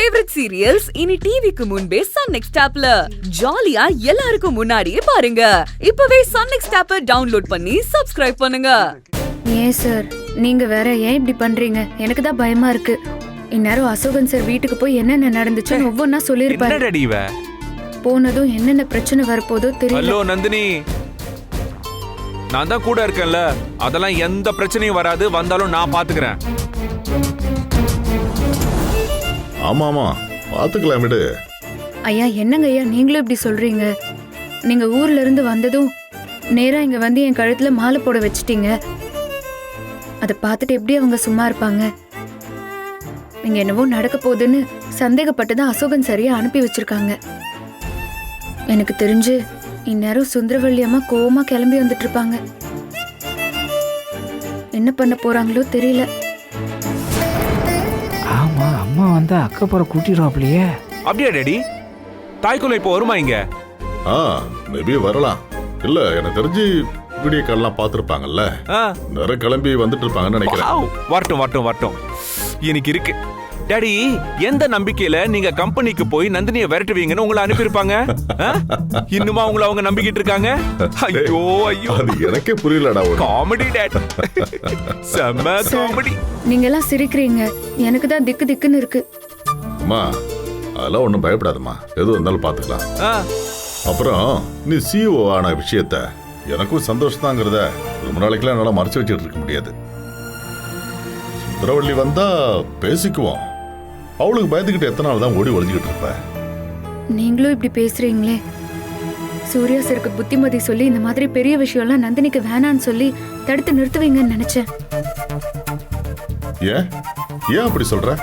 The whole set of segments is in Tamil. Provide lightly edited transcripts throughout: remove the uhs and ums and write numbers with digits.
ஃபேவரட் சீரியல்ஸ் இனி டிவிக்கு முன்பே சன் நெக்ஸ்ட் ஆப்ல ஜாலியா எல்லாருக்கும் முன்னாடியே பாருங்க. இப்பவே சன் நெக்ஸ்ட் ஆப்பை டவுன்லோட் பண்ணி சப்ஸ்கிரைப் பண்ணுங்க. ஏன் சார் நீங்க வேற ஏன் இப்படி பண்றீங்க? எனக்கு தான் பயமா இருக்கு. இந்நேரம் அசோகன் சார் வீட்டுக்கு போய் என்னென்ன நடந்துச்சுன்னு ஒவ்வொன்னா சொல்லிருப்பாரு. போனதும் என்னென்ன பிரச்சனை வரப்போதோ தெரியல. ஹலோ நந்தினி, நான் தான் கூட இருக்கேன்ல, அதெல்லாம் எந்த பிரச்சனையும் வராது. வந்தாலும் நான் பாத்துக்கிறேன். ஆமா ஆமா பாத்துக்கலாம் விடு. ஐயா என்னங்க ஐயா நீங்களும் இப்படி சொல்றீங்க? நீங்க ஊர்ல இருந்து வந்ததும் நேரா இங்க வந்து என் கழுத்துல மாலை போட வச்சிட்டீங்க. அதை பார்த்துட்டு எப்படி அவங்க சும்மா இருப்பாங்க? இங்க என்னவோ நடக்க போகுதுன்னு சந்தேகப்பட்டுதான் அசோகன் சரியா அனுப்பி வச்சிருக்காங்க. எனக்கு தெரிஞ்சு இந்நேரம் சுந்தரவள்ளி அம்மா கோவமா கிளம்பி வந்துட்டு இருப்பாங்க. என்ன பண்ண போறாங்களோ தெரியல. ஆமா, அம்மா வந்தா அக்கப்புறம் கூட்டிடுவாப்லையே. அப்படியா டேடி? தாய்க்குள்ள இப்போ வருமா இங்க? மேபி வரலாம். இல்ல எனக்கு தெரிஞ்சு வீடியோ கால்லாம் பாத்துருப்பாங்கல்ல, நிறைய கிளம்பி வந்துட்டு இருப்பாங்கன்னு நினைக்கிறேன். வரட்டும் வரட்டும் வரட்டும், எனக்கு இருக்கு. டாடி, எந்த நம்பிக்கையில நீங்க கம்பெனிக்கு போய் நந்தினியை விரட்டுவீங்கன்னு உங்களை அனுப்பியிருப்பாங்க? இன்னுமா உங்களை அவங்க நம்பிக்கிட்டு இருக்காங்க? ஐயோ ஐயோ, அது எனக்கே புரியலடா. காமெடி டாட், செம்ம காமெடி. நீங்க எல்லாம் சிரிக்கிறீங்க, எனக்கு தான் திக்கு திக்குன்னு இருக்கு. அம்மா அதெல்லாம் ஒண்ணும் பயப்படாதம்மா, எதுவும் இருந்தாலும் பாத்துக்கலாம். அப்புறம் நீ சிஓ ஆன விஷயத்த எனக்கும் சந்தோஷம் தாங்கிறத ரொம்ப நாளைக்கெல்லாம் என்னால மறைச்சு வச்சுட்டு இருக்க முடியாது. சுந்தரவள்ளி வந்தா பேசிக்குவோம். அவளுக்கு பயந்துகிட்டு எத்தனை நாள் தான் ஓடி ஒளிஞ்சுக்கிட்டு இருப்ப? நீங்களும் இப்படி பேசுறீங்களே. சூர்யா சருக்கு புத்திமதி சொல்லி இந்த மாதிரி பெரிய விஷயம்லாம் நந்தினிக்கு வேணான்னு சொல்லி தடுத்து நிறுத்துவீங்கன்னு நினைச்சேன். ஏன் ஏன் அப்படி சொல்ற?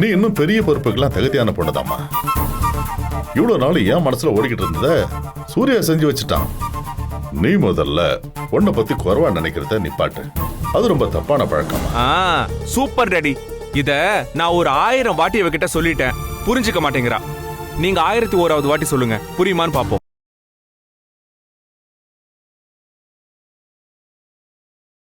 நீ இன்னும் பெரிய பொறுப்புக்கெல்லாம் தகுதியான பொண்ணுதாம்மா. இவ்வளவு நாள் ஏன் மனசுல ஓடிக்கிட்டு இருந்தத சூர்யா செஞ்சு வச்சுட்டான். நீ முதல்ல உன்னை பத்தி குறைவா நினைக்கிறத நிப்பாட்டு. அது ரொம்ப தப்பான பழக்கம். Super daddy. இத நான் ஒரு 1000 வாட்டி அவகிட்ட சொல்லிட்டேன், புரிஞ்சுக்க மாட்டேங்கிறா. நீங்க 1001வது வாட்டி சொல்லுங்க, புரியுமான்னு பாப்போம்.